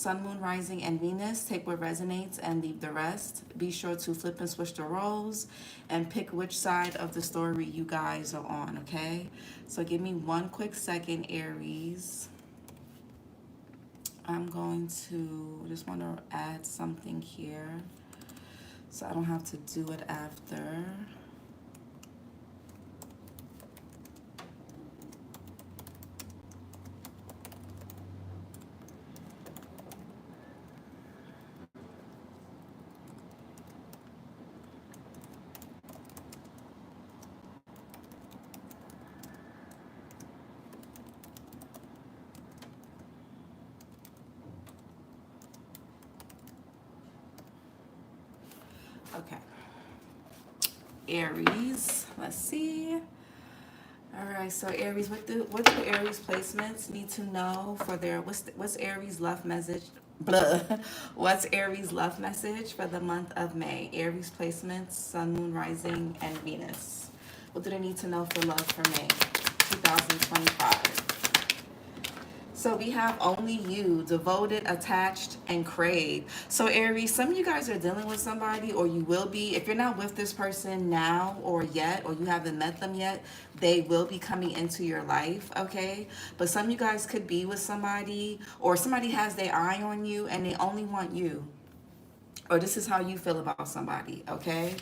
Sun, Moon, Rising, and Venus. Take what resonates and leave the rest. Be sure to flip and switch the roles and pick which side of the story you guys are on, okay? So give me one quick second, Aries. I'm going to, just want to add something here so I don't have to do it after. Okay. Aries, let's see. All right, so Aries, what do Aries placements need to know for their, what's Aries love message? Blah. What's Aries love message for the month of May? Aries placements, Sun, Moon, Rising, and Venus. What do they need to know for love for May 2025? So we have only you, devoted, attached, and crave. So Aries, some of you guys are dealing with somebody, or you will be. If you're not with this person now or yet, or you haven't met them yet, they will be coming into your life, okay? But some of you guys could be with somebody, or somebody has their eye on you and they only want you. Or this is how you feel about somebody, okay?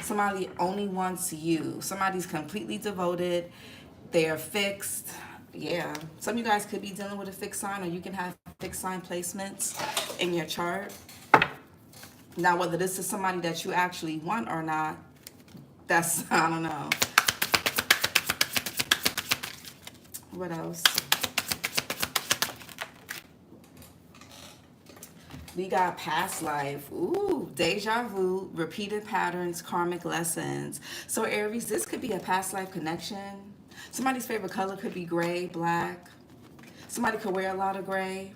Somebody only wants you. Somebody's completely devoted. They're fixed. Yeah, some of you guys could be dealing with a fixed sign, or you can have fixed sign placements in your chart. Now, whether this is somebody that you actually want or not, that's, I don't know. What else? We got past life. Ooh, deja vu, repeated patterns, karmic lessons. So Aries, this could be a past life connection. Somebody's favorite color could be gray, black. Somebody could wear a lot of gray.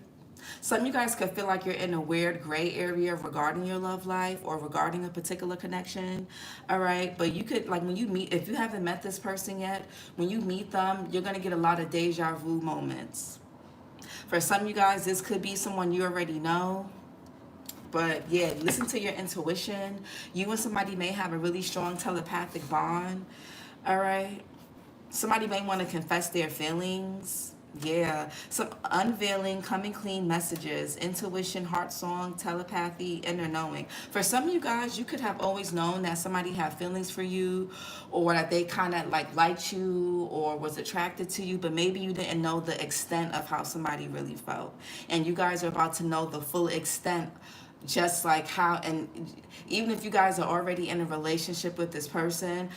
Some of you guys could feel like you're in a weird gray area regarding your love life or regarding a particular connection. All right. But you could, like, when you meet, if you haven't met this person yet, when you meet them, you're going to get a lot of deja vu moments. For some of you guys, this could be someone you already know. But yeah, listen to your intuition. You and somebody may have a really strong telepathic bond. All right. Somebody may want to confess their feelings. Yeah. Some unveiling, coming clean messages, intuition, heart song, telepathy, inner knowing. For some of you guys, you could have always known that somebody had feelings for you, or that they kind of like liked you or was attracted to you, but maybe you didn't know the extent of how somebody really felt. And you guys are about to know the full extent, just like how, and even if you guys are already in a relationship with this person,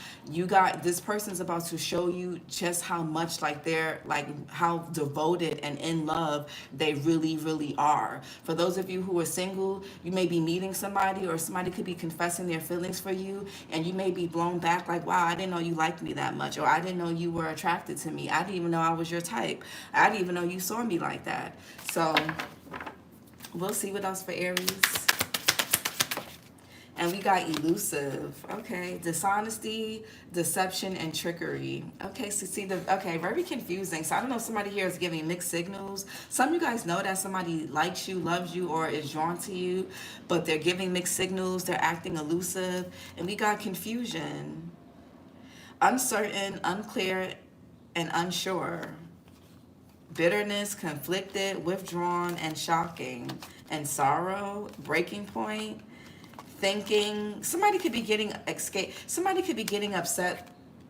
this person's about to show you just how much, like, they're like, how devoted and in love they really, really are. For those of you who are single, you may be meeting somebody, or somebody could be confessing their feelings for you, and you may be blown back like, wow, I didn't know you liked me that much, or I didn't know you were attracted to me. I didn't even know I was your type. I didn't even know you saw me like that. So we'll see what else for Aries. And we got elusive. Okay. Dishonesty, deception, and trickery. Okay. So see okay, very confusing. So I don't know if somebody here is giving mixed signals. Some of you guys know that somebody likes you, loves you, or is drawn to you, but they're giving mixed signals. They're acting elusive. And we got confusion. Uncertain, unclear, and unsure. Bitterness, conflicted, withdrawn, and shocking. And sorrow, breaking point. Thinking, somebody could be getting somebody could be getting upset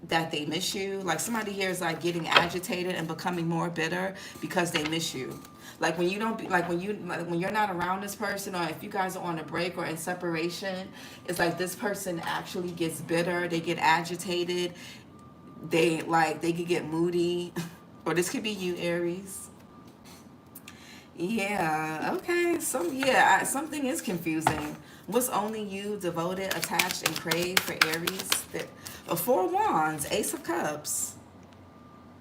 that they miss you. Like, somebody here is like getting agitated and becoming more bitter because they miss you. Like, when you don't, like, when you're not around this person, or if you guys are on a break or in separation, it's like this person actually gets bitter. They get agitated. They could get moody. Or this could be you, Aries. Yeah, okay. Something is confusing. What's only you, devoted, attached, and crave for Aries? Four Wands, Ace of Cups.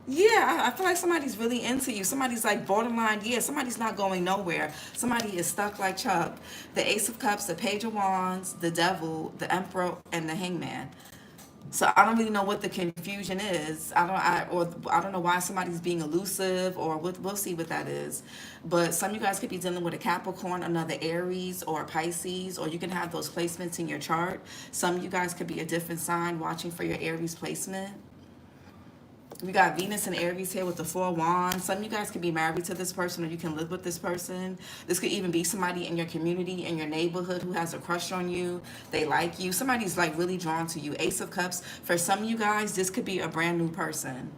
Yeah, I feel like somebody's really into you. Somebody's like borderline, yeah, somebody's not going nowhere. Somebody is stuck like Chuck. The Ace of Cups, the Page of Wands, the Devil, the Emperor, and the Hangman. So I don't really know what the confusion is. I don't know why somebody's being elusive, or what, we'll see what that is. But some of you guys could be dealing with a Capricorn, another Aries, or a Pisces, or you can have those placements in your chart. Some of you guys could be a different sign watching for your Aries placement. We got Venus and Aries here with the Four Wands. Some of you guys could be married to this person, or you can live with this person. This could even be somebody in your community, in your neighborhood, who has a crush on you. They like you. Somebody's like really drawn to you. Ace of Cups. For some of you guys, this could be a brand new person.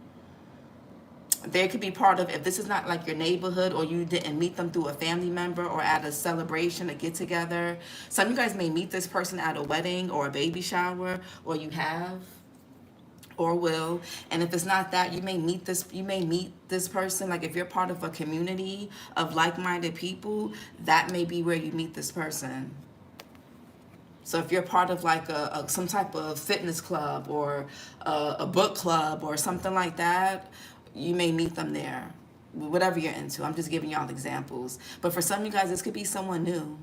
They could be part of, if this is not like your neighborhood, or you didn't meet them through a family member or at a celebration, a get together. Some of you guys may meet this person at a wedding or a baby shower, or you have, or will. And if it's not that, you may meet this person, like if you're part of a community of like-minded people, that may be where you meet this person. So if you're part of like some type of fitness club, or a book club or something like that, you may meet them there. Whatever you're into, I'm just giving y'all examples. But for some of you guys, this could be someone new.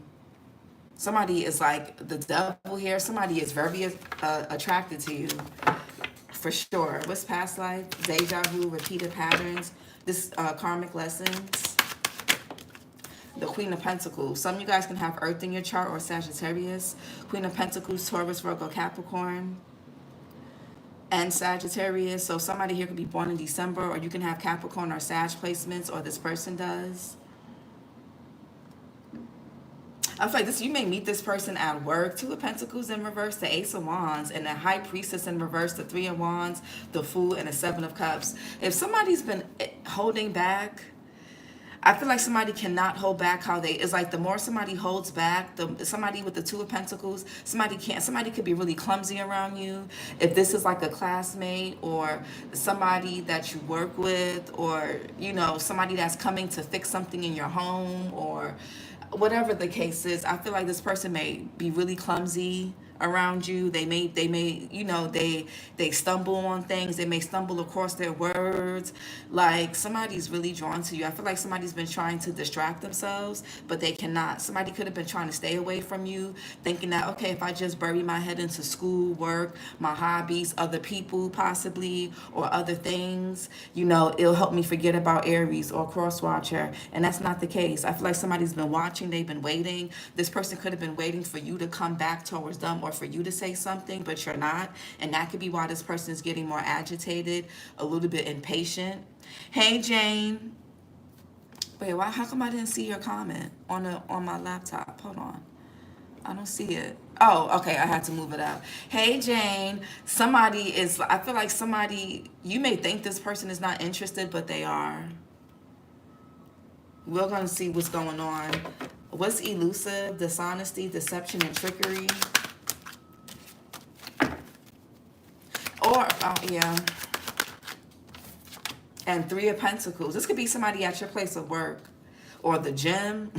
Somebody is like the devil here. Somebody is very attracted to you. For sure. What's past life? Deja vu, repeated patterns. This karmic lessons. The Queen of Pentacles. Some of you guys can have Earth in your chart, or Sagittarius. Queen of Pentacles, Taurus, Virgo, Capricorn, and Sagittarius. So somebody here could be born in December, or you can have Capricorn or Sag placements, or this person does. I feel like this, you may meet this person at work. Two of Pentacles in reverse, the Ace of Wands, and the High Priestess in reverse, the Three of Wands, the Fool, and the Seven of Cups. If somebody's been holding back, I feel like somebody cannot hold back how they, it's like the more somebody holds back, somebody with the Two of Pentacles, somebody could be really clumsy around you. If this is like a classmate, or somebody that you work with, or, somebody that's coming to fix something in your home, or whatever the case is, I feel like this person may be really clumsy around you. They may, they stumble on things. They may stumble across their words. Like somebody's really drawn to you. I feel like somebody's been trying to distract themselves, but they cannot. Somebody could have been trying to stay away from you, thinking that, okay, if I just bury my head into school, work, my hobbies, other people possibly, or other things, it'll help me forget about Aries or cross watcher. And that's not the case. I feel like somebody's been watching. They've been waiting. This person could have been waiting for you to come back towards them, or for you to say something, but you're not. And that could be why this person is getting more agitated, a little bit impatient. Hey, Jane. Wait, why? How come I didn't see your comment on my laptop? Hold on. I don't see it. Oh, okay. I had to move it up. Hey, Jane. I feel like you may think this person is not interested, but they are. We're going to see what's going on. What's elusive? Dishonesty, deception, and trickery. Or, yeah. And Three of Pentacles. This could be somebody at your place of work, or the gym.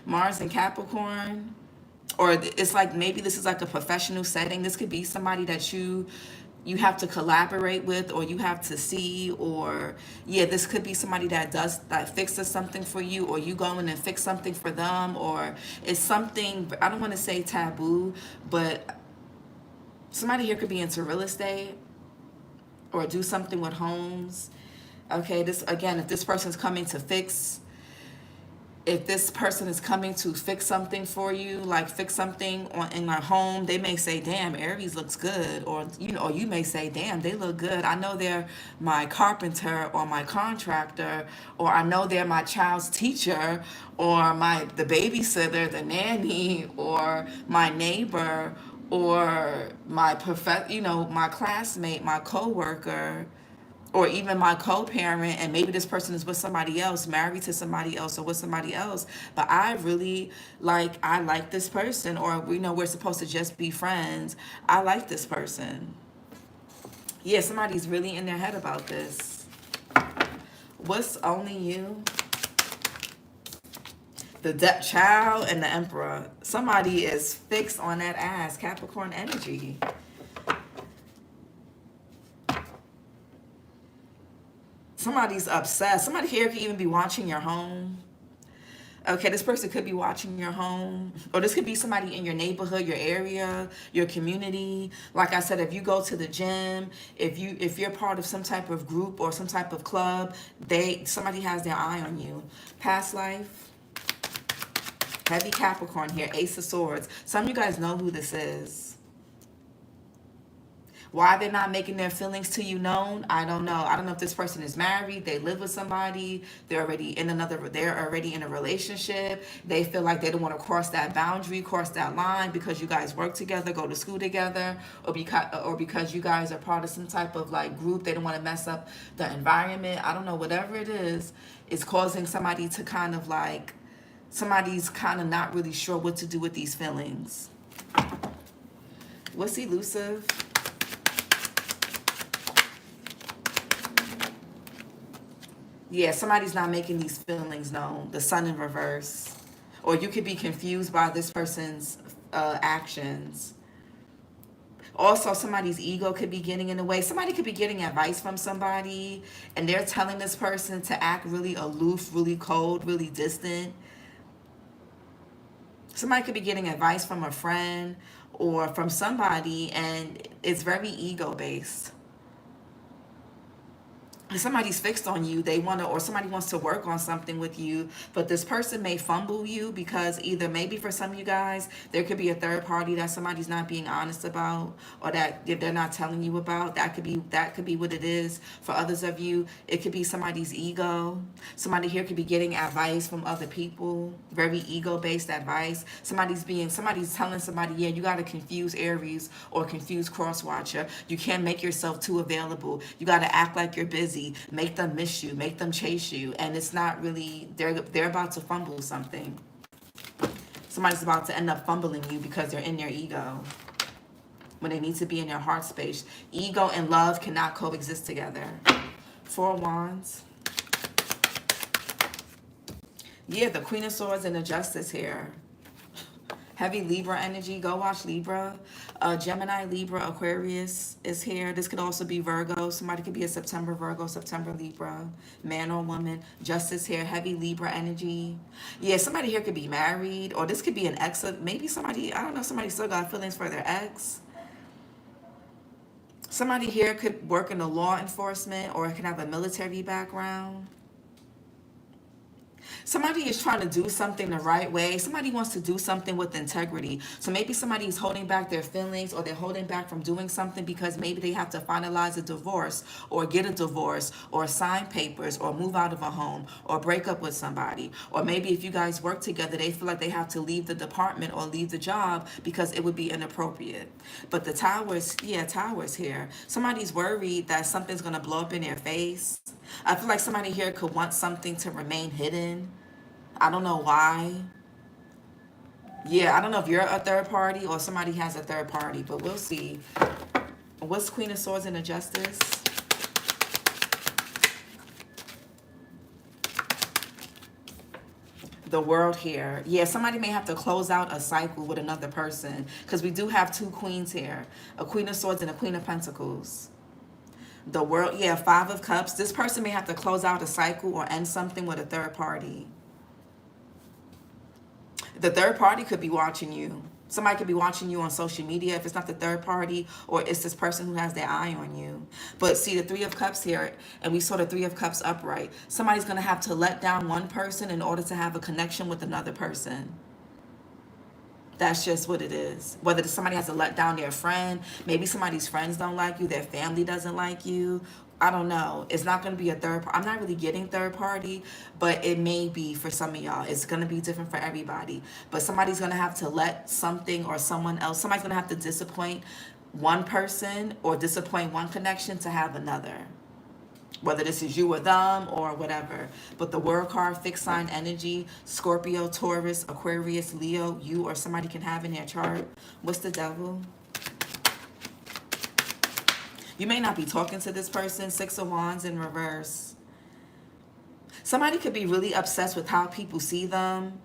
Mars and Capricorn. Or it's like, maybe this is like a professional setting. This could be somebody that you have to collaborate with, or you have to see, or this could be somebody that fixes something for you, or you go in and fix something for them, or it's something, I don't want to say taboo, but somebody here could be into real estate, or do something with homes. Okay, if this person is coming to fix something for you, like fix something in their home, they may say, damn, Aries looks good. Or, you may say, damn, they look good. I know they're my carpenter, or my contractor, or I know they're my child's teacher, or the babysitter, the nanny, or my neighbor, or my my classmate, my coworker, or even my co-parent. And maybe this person is with somebody else, married to somebody else, or with somebody else, but I like this person, or we're supposed to just be friends. I like this person. Yeah, somebody's really in their head about this. What's only you? The child and the Emperor. Somebody is fixed on that ass. Capricorn energy. Somebody's obsessed. Somebody here could even be watching your home. Okay, this person could be watching your home, or this could be somebody in your neighborhood, your area, your community. Like I said, if you go to the gym, if you're part of some type of group or some type of club, somebody has their eye on you. Past life, heavy Capricorn here, Ace of Swords. Some of you guys know who this is. Why they're not making their feelings to you known, I don't know. I don't know if this person is married, they live with somebody, they're already in a relationship. They feel like they don't want to cross that boundary, cross that line because you guys work together, go to school together, or because you guys are part of some type of like group. They don't want to mess up the environment. I don't know, whatever it is causing somebody to kind of like, somebody's kind of not really sure what to do with these feelings. What's elusive? Yeah, somebody's not making these feelings known. The sun in reverse. Or you could be confused by this person's actions. Also, somebody's ego could be getting in the way. Somebody could be getting advice from somebody, and they're telling this person to act really aloof, really cold, really distant. Somebody could be getting advice from a friend or from somebody, and it's very ego-based. Somebody's fixed on you, they want to, or somebody wants to work on something with you, but this person may fumble you because either maybe for some of you guys there could be a third party that somebody's not being honest about, or that they're not telling you about. That could be what it is. For others of you, it could be somebody's ego. Somebody here could be getting advice from other people, very ego-based advice. Somebody's telling somebody, yeah, you got to confuse Aries or confuse cross-watcher. You can't make yourself too available. You got to act like you're busy. Make them miss you, make them chase you, and it's not really, they're about to fumble something. Somebody's about to end up fumbling you because they're in their ego when they need to be in their heart space. Ego and love cannot coexist together. Four of Wands. Yeah, the Queen of Swords and the Justice here. Heavy Libra energy. Go watch Libra. Gemini, Libra, Aquarius is here. This could also be Virgo. Somebody could be a September Virgo, September Libra, man or woman. Justice here. Heavy Libra energy. Yeah, somebody here could be married, or this could be an ex. Maybe somebody, I don't know, somebody still got feelings for their ex. Somebody here could work in the law enforcement, or it could have a military background. Somebody is trying to do something the right way. Somebody wants to do something with integrity. So maybe somebody is holding back their feelings, or they're holding back from doing something because maybe they have to finalize a divorce, or get a divorce, or sign papers, or move out of a home, or break up with somebody. Or maybe if you guys work together, they feel like they have to leave the department or leave the job because it would be inappropriate. But the towers, yeah, towers here. Somebody's worried that something's going to blow up in their face. I feel like somebody here could want something to remain hidden. I don't know why. Yeah, I don't know if you're a third party or somebody has a third party, but we'll see. What's Queen of Swords and the Justice? The World here. Yeah, somebody may have to close out a cycle with another person, because we do have two queens here. A Queen of Swords and a Queen of Pentacles. The World, yeah, Five of Cups. This person may have to close out a cycle or end something with a third party. The third party could be watching you. Somebody could be watching you on social media if it's not the third party, or it's this person who has their eye on you. But see, the Three of Cups here, and we saw the Three of Cups upright. Somebody's going to have to let down one person in order to have a connection with another person. That's just what it is. Whether somebody has to let down their friend, maybe somebody's friends don't like you, their family doesn't like you. I don't know. It's not going to be a third party. I'm not really getting third party, but it may be for some of y'all. It's going to be different for everybody. But somebody's going to have to let something or someone else, somebody's going to have to disappoint one person or disappoint one connection to have another. Whether this is you or them or whatever. But the World card, fixed sign energy, Scorpio, Taurus, Aquarius, Leo, you or somebody can have in their chart. What's the Devil? You may not be talking to this person. Six of Wands in reverse. Somebody could be really obsessed with how people see them.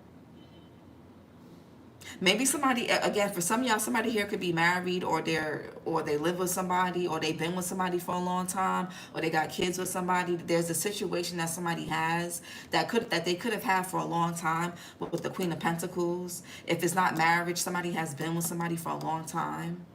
Maybe somebody, again, for some of y'all, somebody here could be married, or they live with somebody, or they've been with somebody for a long time, or they got kids with somebody. There's a situation that somebody has that they could have had for a long time with the Queen of Pentacles. If it's not marriage, somebody has been with somebody for a long time.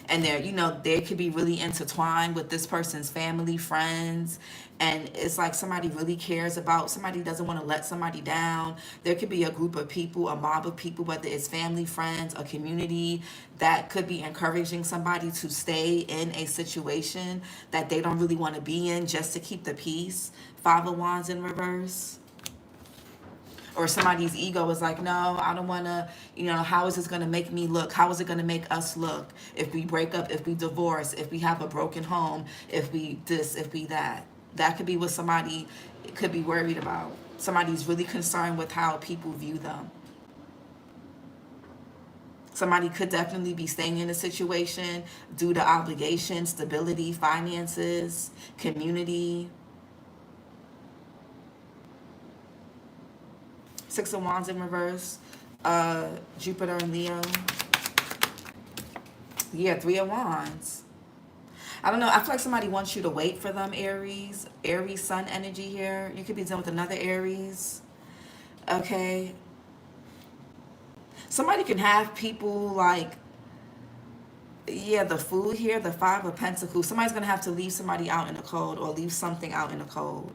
And they're, they could be really intertwined with this person's family, friends, and it's like somebody really cares about, somebody doesn't want to let somebody down. There could be a group of people, a mob of people, whether it's family, friends, a community, that could be encouraging somebody to stay in a situation that they don't really want to be in, just to keep the peace. Five of Wands in reverse. Or somebody's ego is like, no, I don't want to, how is this going to make me look? How is it going to make us look if we break up, if we divorce, if we have a broken home, if we this, if we that? That could be what somebody could be worried about. Somebody's really concerned with how people view them. Somebody could definitely be staying in a situation due to obligation, stability, finances, community. Six of Wands in reverse. Jupiter and Leo. Yeah, Three of Wands. I don't know. I feel like somebody wants you to wait for them, Aries. Aries sun energy here. You could be dealing with another Aries. Okay. Somebody can have people like, yeah, the Fool here, the Five of Pentacles. Somebody's going to have to leave somebody out in the cold, or leave something out in the cold.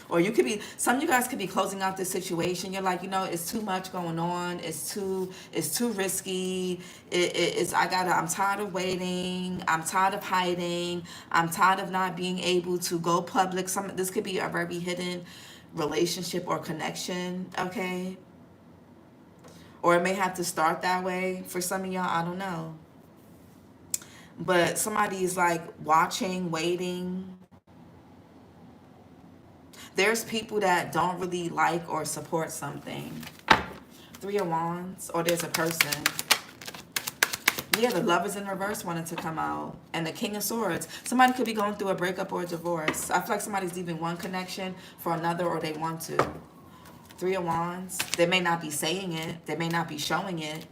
Or you could be, some of you guys could be closing out this situation. You're like, it's too much going on. It's too risky. I'm tired of waiting. I'm tired of hiding. I'm tired of not being able to go public. This could be a very hidden relationship or connection, okay? Or it may have to start that way for some of y'all. I don't know. But somebody is like watching, waiting. There's people that don't really like or support something. Three of Wands, or there's a person. Yeah, the Lovers in reverse wanted to come out. And the King of Swords. Somebody could be going through a breakup or a divorce. I feel like somebody's leaving one connection for another, or they want to. Three of Wands. They may not be saying it. They may not be showing it.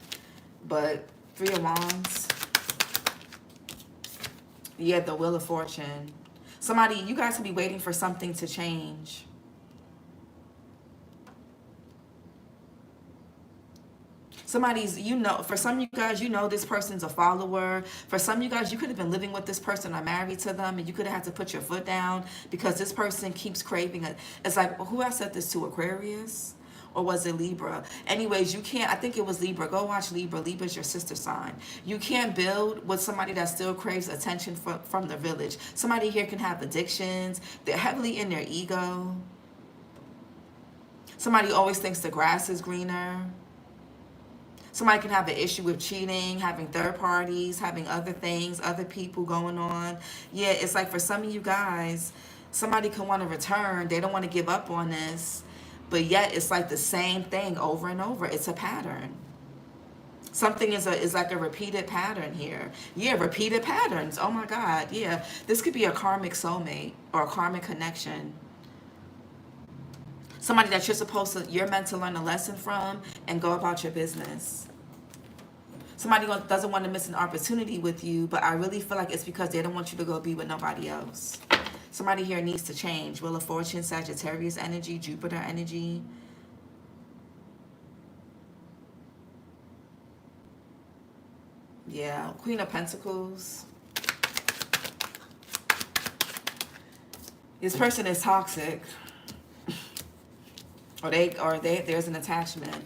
But Three of Wands. Yeah, the Wheel of Fortune. Somebody, you guys could be waiting for something to change. Somebody's, for some of you guys, this person's a follower. For some of you guys, you could have been living with this person or married to them, and you could have had to put your foot down because this person keeps craving it. It's like, who I said this to, Aquarius? Or was it Libra? Anyways, you can't, I think it was Libra. Go watch Libra. Libra's your sister sign. You can't build with somebody that still craves attention from the village. Somebody here can have addictions. They're heavily in their ego. Somebody always thinks the grass is greener. Somebody can have an issue with cheating, having third parties, having other things, other people going on. Yeah, it's like for some of you guys, somebody can want to return. They don't want to give up on this. But yet it's like the same thing over and over. It's a pattern. Something is like a repeated pattern here. Yeah, repeated patterns. Oh my God. Yeah, this could be a karmic soulmate or a karmic connection. Somebody that you're meant to learn a lesson from and go about your business. Somebody doesn't want to miss an opportunity with you, but I really feel like it's because they don't want you to go be with nobody else. Somebody here needs to change. Wheel of Fortune, Sagittarius energy, Jupiter energy. Yeah, Queen of Pentacles. This person is toxic. Or there's an attachment.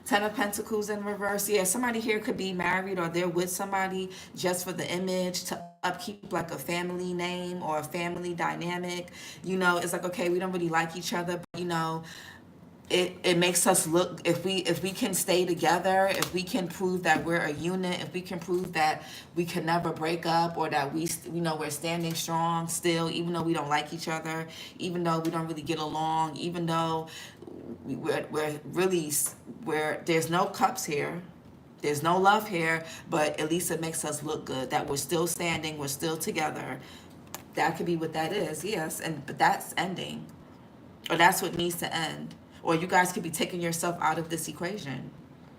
Ten of Pentacles in reverse. Yeah, somebody here could be married, or they're with somebody just for the image, to upkeep like a family name or a family dynamic. It's like, okay, we don't really like each other, but it makes us look, if we can stay together, if we can prove that we're a unit, if we can prove that we can never break up, or that we're standing strong still, even though we don't like each other, even though we don't really get along, even though we're there's no cups here, there's no love here, but at least it makes us look good that we're still standing, we're still together. That could be what that is. Yes, but that's ending, or that's what needs to end. Or you guys could be taking yourself out of this equation.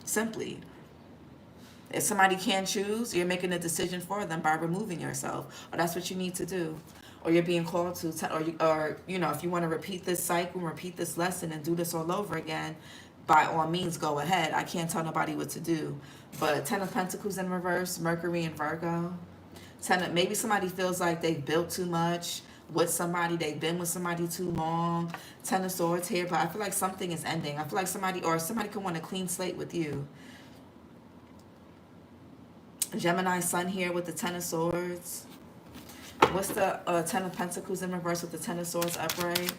Simply. If somebody can't choose, you're making a decision for them by removing yourself, or that's what you need to do, or you're being called to, or you know, if you want to repeat this cycle, repeat this lesson, and do this all over again, by all means, go ahead. I can't tell nobody what to do. But Ten of Pentacles in reverse, Mercury and Virgo. Maybe somebody feels like they've built too much with somebody, they've been with somebody too long. Ten of Swords here, but I feel like something is ending. I feel like somebody could want a clean slate with you. Gemini Sun here with the Ten of Swords. What's the Ten of Pentacles in reverse with the Ten of Swords upright?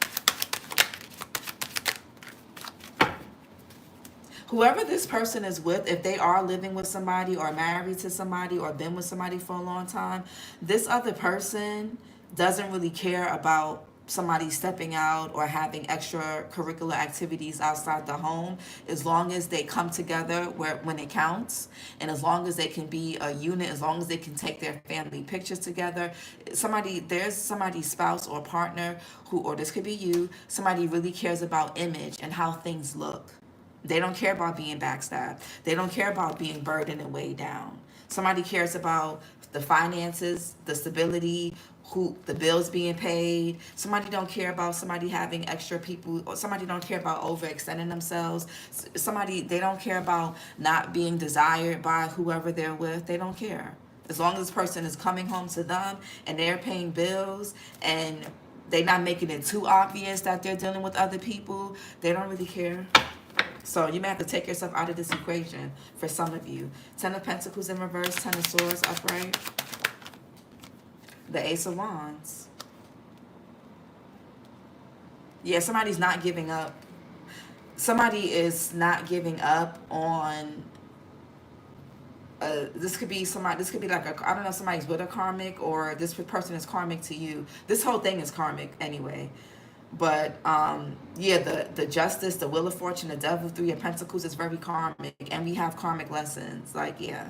Whoever this person is with, if they are living with somebody or married to somebody or been with somebody for a long time, this other person doesn't really care about somebody stepping out or having extracurricular activities outside the home, as long as they come together when it counts, and as long as they can be a unit, as long as they can take their family pictures together. There's somebody's spouse or partner who, or this could be you, somebody really cares about image and how things look. They don't care about being backstabbed. They don't care about being burdened and weighed down. Somebody cares about the finances, the stability, the bills being paid. Somebody don't care about somebody having extra people, or somebody don't care about overextending themselves. They don't care about not being desired by whoever they're with. They don't care. As long as this person is coming home to them and they're paying bills and they're not making it too obvious that they're dealing with other people, they don't really care. So you may have to take yourself out of this equation for some of you. Ten of Pentacles in reverse, Ten of Swords upright. The Ace of Wands. Yeah, somebody's not giving up. Somebody is not giving up on... this could be somebody, this could be like I don't know, somebody's with a karmic, or this person is karmic to you. This whole thing is karmic anyway. But yeah, the Justice, the Wheel of Fortune, the Devil, Three of Pentacles is very karmic, and we have karmic lessons. Like, yeah,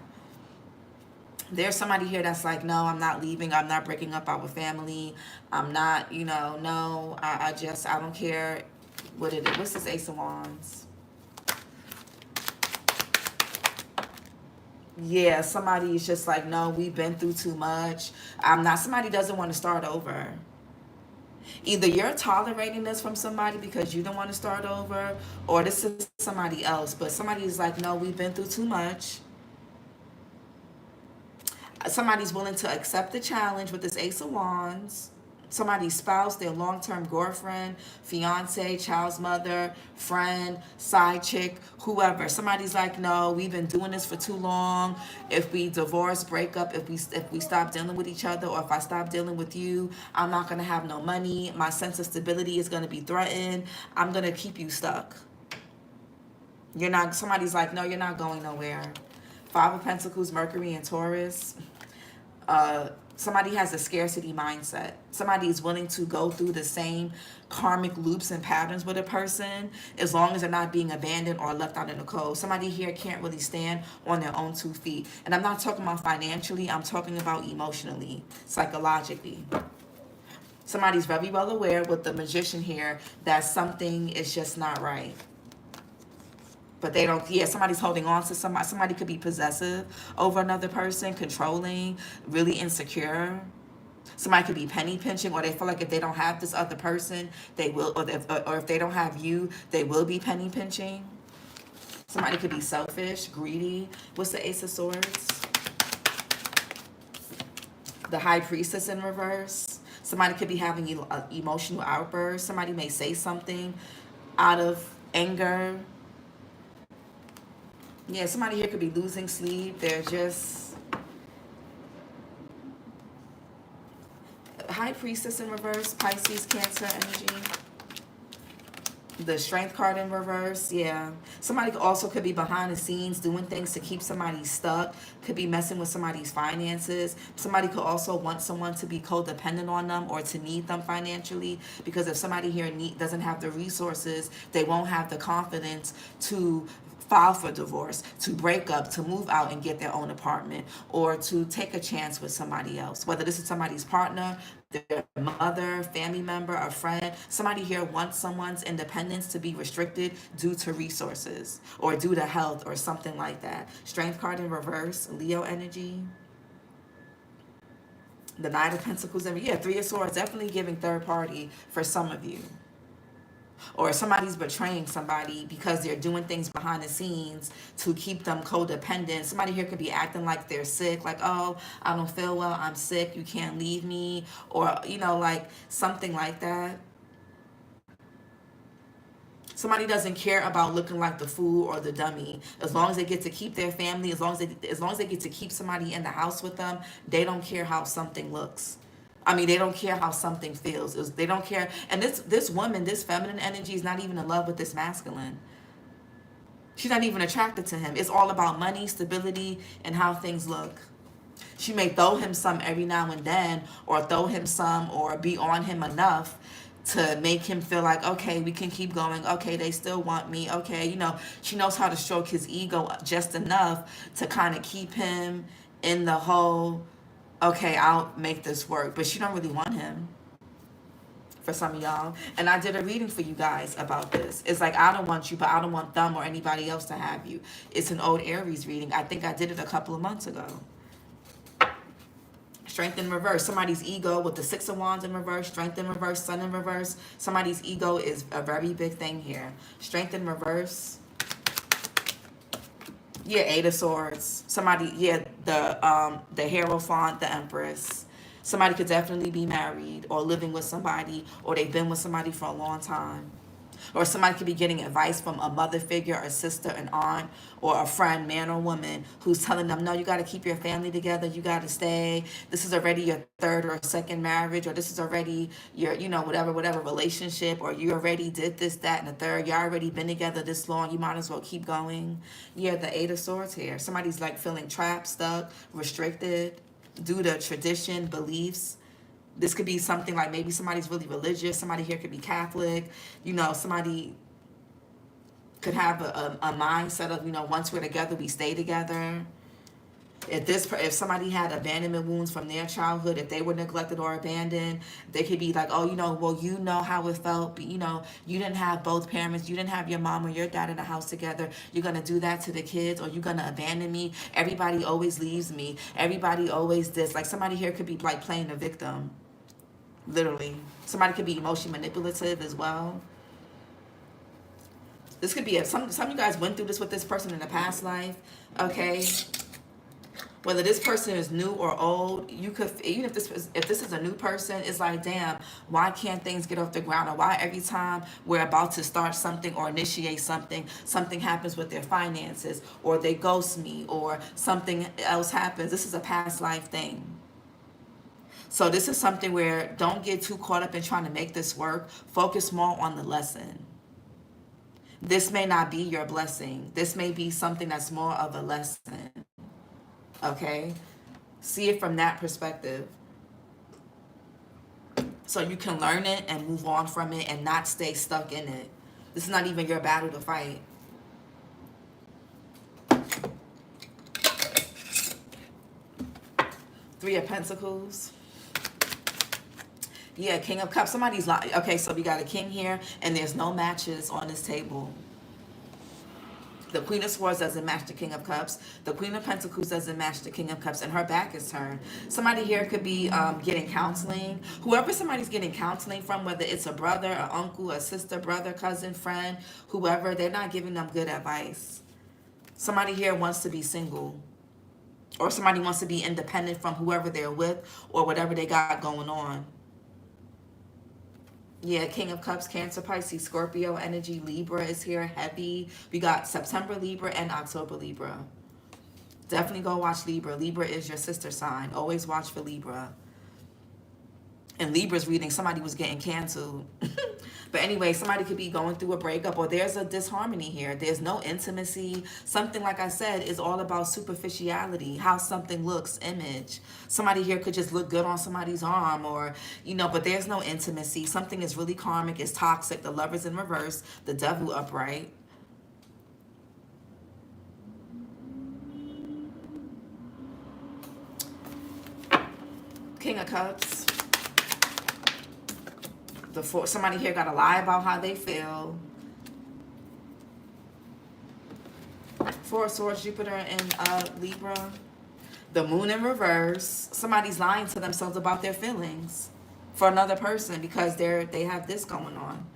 there's somebody here that's like, no, I'm not leaving, I'm not breaking up our family, I'm not, you know, no, I don't care what it is. What's this Ace of Wands? Yeah, somebody's just like, no, we've been through too much. Somebody doesn't want to start over. Either you're tolerating this from somebody because you don't want to start over, or this is somebody else. But somebody's like, no, we've been through too much. Somebody's willing to accept the challenge with this Ace of Wands. Somebody's spouse, their long-term girlfriend, fiance, child's mother, friend, side chick, whoever. Somebody's like, no, we've been doing this for too long. If we divorce, break up, if we stop dealing with each other, or if I stop dealing with you, I'm not going to have no money. My sense of stability is going to be threatened. I'm going to keep you stuck. Somebody's like, no, you're not going nowhere. Five of Pentacles, Mercury and Taurus. Somebody has a scarcity mindset. Somebody is willing to go through the same karmic loops and patterns with a person as long as they're not being abandoned or left out in the cold. Somebody here can't really stand on their own 2 feet. And I'm not talking about financially. I'm talking about emotionally, psychologically. Somebody's very well aware with the Magician here that something is just not right. But they don't, yeah, somebody's holding on to somebody. Somebody could be possessive over another person, controlling, really insecure. Somebody could be penny pinching, or they feel like if they don't have this other person, they will, or if they don't have you, they will be penny pinching. Somebody could be selfish, greedy. What's the Ace of Swords? The High Priestess in reverse. Somebody could be having emotional outbursts. Somebody may say something out of anger. Yeah, somebody here could be losing sleep. They're just... High Priestess in reverse, Pisces, Cancer energy. The Strength card in reverse, yeah. Somebody also could be behind the scenes doing things to keep somebody stuck. Could be messing with somebody's finances. Somebody could also want someone to be codependent on them or to need them financially. Because if somebody here doesn't have the resources, they won't have the confidence to file for divorce, to break up, to move out and get their own apartment, or to take a chance with somebody else. Whether this is somebody's partner, their mother, family member, a friend, somebody here wants someone's independence to be restricted due to resources or due to health or something like that. Strength card in reverse, Leo energy. The Knight of Pentacles, yeah, Three of Swords, definitely giving third party for some of you. Or somebody's betraying somebody because they're doing things behind the scenes to keep them codependent. Somebody here could be acting like they're sick, like, oh, I don't feel well, I'm sick, you can't leave me, or, you know, like something like that. Somebody doesn't care about looking like the fool or the dummy. As long as they get to keep their family, as long as they get to keep somebody in the house with them, they don't care how something looks. I mean, they don't care how something feels. They don't care. And this woman, this feminine energy is not even in love with this masculine. She's not even attracted to him. It's all about money, stability, and how things look. She may throw him some every now and then, or throw him some, or be on him enough to make him feel like, okay, we can keep going. Okay, they still want me. Okay, you know, she knows how to stroke his ego just enough to kind of keep him in the whole, okay, I'll make this work. But she don't really want him, for some of y'all. And I did a reading for you guys about this. It's like, I don't want you, but I don't want them or anybody else to have you. It's an old Aries reading. I think I did it a couple of months ago. Strength in reverse. Somebody's ego with the Six of Wands in reverse. Strength in reverse. Sun in reverse. Somebody's ego is a very big thing here. Strength in reverse. Yeah, Eight of Swords. Somebody, yeah, the Hierophant, the Empress. Somebody could definitely be married or living with somebody, or they've been with somebody for a long time. Or somebody could be getting advice from a mother figure, a sister, an aunt, or a friend, man or woman, who's telling them, no, you got to keep your family together. You got to stay. This is already your third or second marriage, or this is already your, you know, whatever relationship, or you already did this, that, and the third. You already been together this long. You might as well keep going. Yeah, the Eight of Swords here. Somebody's like feeling trapped, stuck, restricted due to tradition, beliefs. This could be something like maybe somebody's really religious. Somebody here could be Catholic. You know, somebody could have a mindset of, you know, once we're together, we stay together. If somebody had abandonment wounds from their childhood, if they were neglected or abandoned, they could be like, oh, you know, well, you know how it felt. But, you know, you didn't have both parents. You didn't have your mom or your dad in the house together. You're going to do that to the kids, or you're going to abandon me. Everybody always leaves me. Everybody always this. Like, somebody here could be like playing the victim. Literally. Somebody could be emotionally manipulative as well. This could be some of you guys went through this with this person in a past life. Okay. Whether this person is new or old, you could, even if this is a new person, it's like, damn, why can't things get off the ground? Or why every time we're about to start something or initiate something, something happens with their finances, or they ghost me, or something else happens. This is a past life thing. So this is something where don't get too caught up in trying to make this work. Focus more on the lesson. This may not be your blessing. This may be something that's more of a lesson. Okay? See it from that perspective. So you can learn it and move on from it and not stay stuck in it. This is not even your battle to fight. Three of Pentacles. Yeah, King of Cups. Somebody's like, okay, so we got a king here, and there's no matches on this table. The Queen of Swords doesn't match the King of Cups. The Queen of Pentacles doesn't match the King of Cups, and her back is turned. Somebody here could be getting counseling. Whoever somebody's getting counseling from, whether it's a brother, an uncle, a sister, brother, cousin, friend, whoever, they're not giving them good advice. Somebody here wants to be single. Or somebody wants to be independent from whoever they're with or whatever they got going on. Yeah, King of Cups, Cancer, Pisces, Scorpio energy, Libra is here, heavy. We got September Libra and October Libra. Definitely go watch Libra. Libra is your sister sign. Always watch for Libra. And Libra's reading, somebody was getting canceled. But anyway, somebody could be going through a breakup, or there's a disharmony here. There's no intimacy. Something, like I said, is all about superficiality, how something looks, image. Somebody here could just look good on somebody's arm, or, you know, but there's no intimacy. Something is really karmic, is toxic. The Lover's in reverse, the Devil upright. King of Cups. Somebody here got to lie about how they feel. Four of Swords, Jupiter in Libra. The Moon in reverse. Somebody's lying to themselves about their feelings for another person because they have this going on.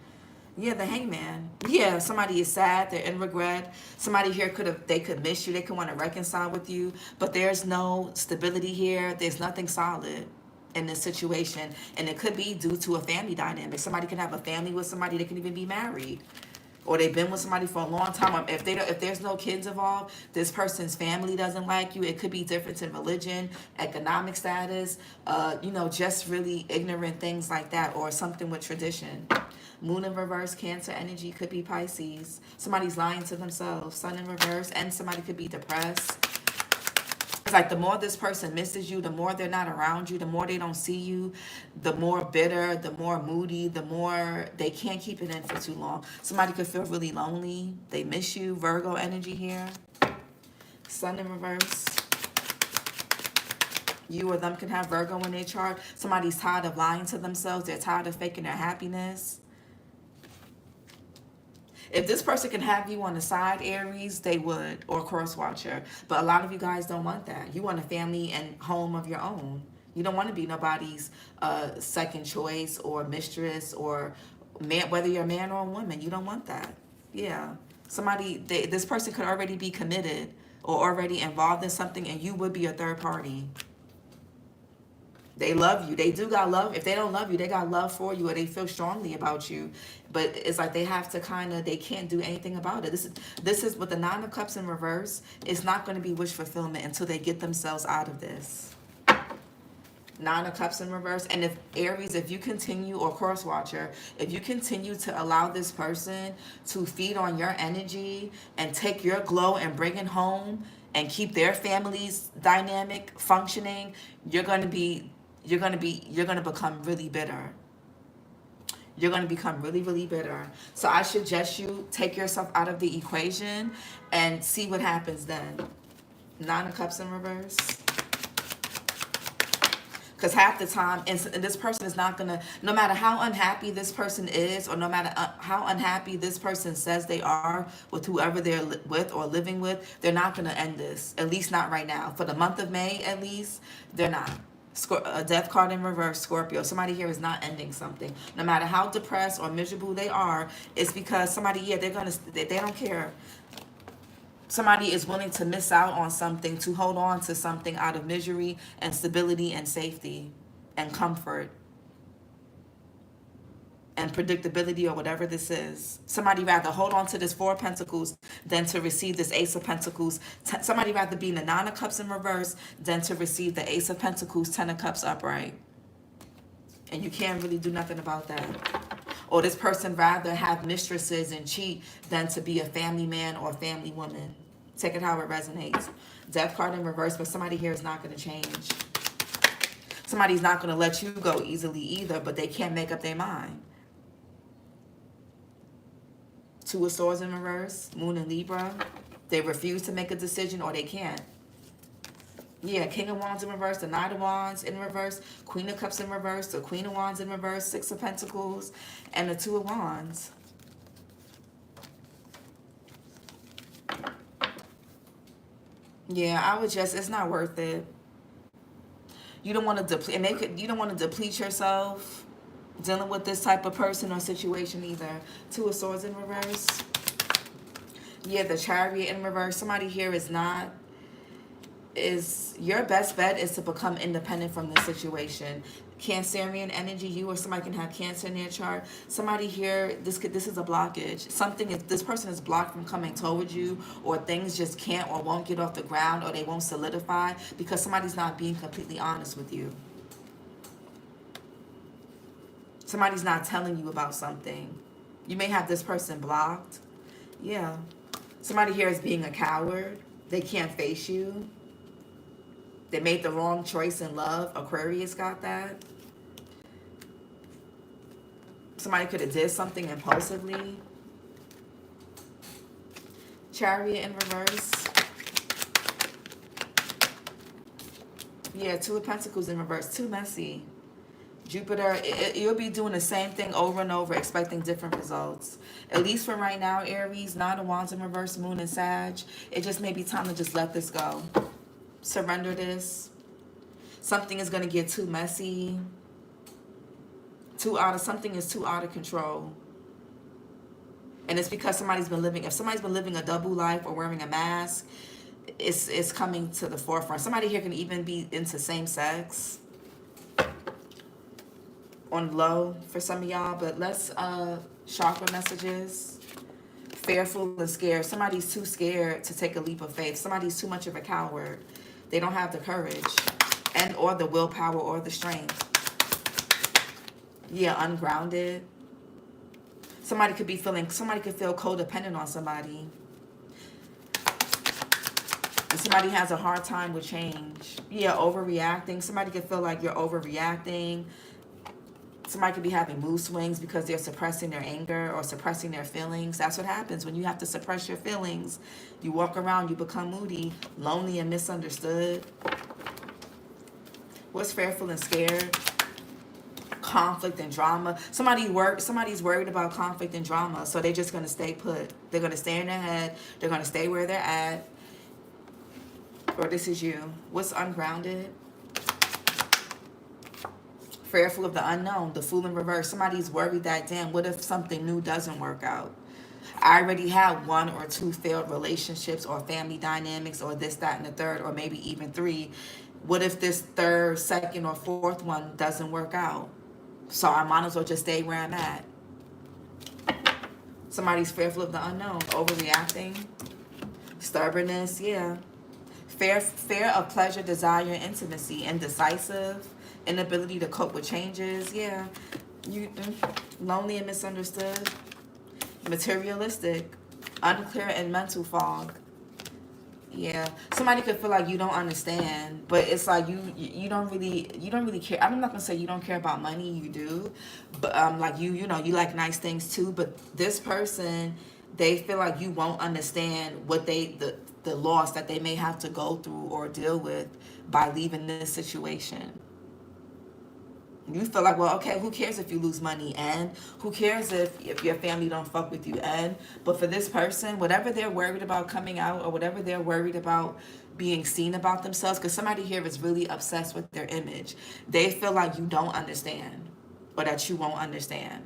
Yeah, the Hangman. Yeah, somebody is sad. They're in regret. Somebody here they could miss you. They could want to reconcile with you, but there's no stability here. There's nothing solid in this situation, and it could be due to a family dynamic. Somebody can have a family with somebody. They can even be married, or they've been with somebody for a long time. If there's no kids involved, this person's family doesn't like you. It could be difference in religion, economic status, just really ignorant things like that, or something with tradition. Moon in reverse, Cancer energy, could be Pisces. Somebody's lying to themselves. Sun in reverse, and somebody could be depressed. It's like the more this person misses you, the more they're not around you, the more they don't see you, the more bitter, the more moody, the more they can't keep it in for too long. Somebody could feel really lonely. They miss you. Virgo energy here. Sun in reverse. You or them can have Virgo in their chart. Somebody's tired of lying to themselves. They're tired of faking their happiness. If this person can have you on the side, Aries, they would, or cross watcher. But a lot of you guys don't want that. You want a family and home of your own. You don't want to be nobody's second choice or mistress or man, whether you're a man or a woman. You don't want that. Yeah. This person could already be committed or already involved in something, and you would be a third party. They love you. They do got love. If they don't love you, they got love for you, or they feel strongly about you. But it's like they have to they can't do anything about it. This is with the Nine of Cups in reverse. It's not going to be wish fulfillment until they get themselves out of this. Nine of Cups in reverse. And if Aries, if you continue, or cross watcher, if you continue to allow this person to feed on your energy and take your glow and bring it home and keep their family's dynamic functioning, you're going to become really bitter. You're going to become really, really bitter. So I suggest you take yourself out of the equation and see what happens then. Nine of Cups in reverse. Because half the time, and this person is not going to, no matter how unhappy this person is, or no matter how unhappy this person says they are with whoever they're with or living with, they're not going to end this. At least not right now. For the month of May, at least, they're not. A death card in reverse, Scorpio. Somebody here is not ending something. No matter how depressed or miserable they are, it's because somebody, they don't care. Somebody is willing to miss out on something to hold on to something out of misery and stability and safety and comfort and predictability, or whatever this is. Somebody rather hold on to this Four of Pentacles than to receive this Ace of Pentacles. Somebody rather be in the Nine of Cups in reverse than to receive the Ace of Pentacles, Ten of Cups upright. And you can't really do nothing about that. Or this person rather have mistresses and cheat than to be a family man or a family woman. Take it how it resonates. Death card in reverse, but somebody here is not going to change. Somebody's not going to let you go easily either, but they can't make up their mind. Two of Swords in reverse, Moon in Libra. They refuse to make a decision, or they can't. Yeah, King of Wands in reverse, the Knight of Wands in reverse, Queen of Cups in reverse, the Queen of Wands in reverse, Six of Pentacles, and the Two of Wands. Yeah, I would just, it's not worth it. You don't want to deplete, and you don't want to deplete yourself dealing with this type of person or situation either. Two of Swords in reverse. Yeah, the Chariot in reverse. Somebody here your best bet is to become independent from this situation. Cancerian energy, you or somebody can have Cancer in their chart. Somebody here, this is a blockage. This person is blocked from coming towards you, or things just can't or won't get off the ground, or they won't solidify because somebody's not being completely honest with you. Somebody's not telling you about something. You may have this person blocked. Yeah. Somebody here is being a coward. They can't face you. They made the wrong choice in love. Aquarius got that. Somebody could have did something impulsively. Chariot in reverse. Yeah, Two of Pentacles in reverse. Too messy. Jupiter, you'll be doing the same thing over and over, expecting different results. At least for right now, Aries, Nine of Wands in reverse, Moon and Sag. It just may be time to just let this go. Surrender this. Something is going to get too messy. Something is too out of control. And it's because somebody's been living, if somebody's been living a double life or wearing a mask, it's coming to the forefront. Somebody here can even be into same sex. On low for some of y'all, but let's chakra messages. Fearful and scared. Somebody's too scared to take a leap of faith. Somebody's too much of a coward. They don't have the courage and or the willpower or the strength. Yeah, ungrounded. Somebody could feel codependent on somebody. And somebody has a hard time with change. Yeah, overreacting. Somebody could feel like you're overreacting. Somebody could be having mood swings because they're suppressing their anger or suppressing their feelings. That's what happens when you have to suppress your feelings. You walk around, you become moody, lonely, and misunderstood. What's fearful and scared? Conflict and drama. Somebody's worried about conflict and drama, so they're just going to stay put. They're going to stay in their head. They're going to stay where they're at. Or this is you. What's ungrounded? Fearful of the unknown, the Fool in reverse. Somebody's worried that, damn, what if something new doesn't work out? I already had 1 or 2 failed relationships or family dynamics or this, that, and the third, or maybe even 3. What if this third, second, or fourth one doesn't work out? So I might as well just stay where I'm at. Somebody's fearful of the unknown, overreacting, stubbornness, yeah. Fear of pleasure, desire, intimacy, indecisive, inability to cope with changes, yeah. Lonely and misunderstood, materialistic, unclear and mental fog. Yeah, somebody could feel like you don't understand, but it's like you don't really care. I'm not gonna say you don't care about money, you do, but like you like nice things too. But this person, they feel like you won't understand what the loss that they may have to go through or deal with by leaving this situation. You feel like, well, okay, who cares if you lose money, and who cares if your family don't fuck with you, and but for this person, whatever they're worried about coming out, or whatever they're worried about being seen about themselves, because somebody here is really obsessed with their image, they feel like you don't understand, or that you won't understand.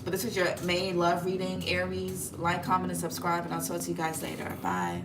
But this is your May love reading, Aries. Like, comment, and subscribe, and I'll talk to you guys later. Bye.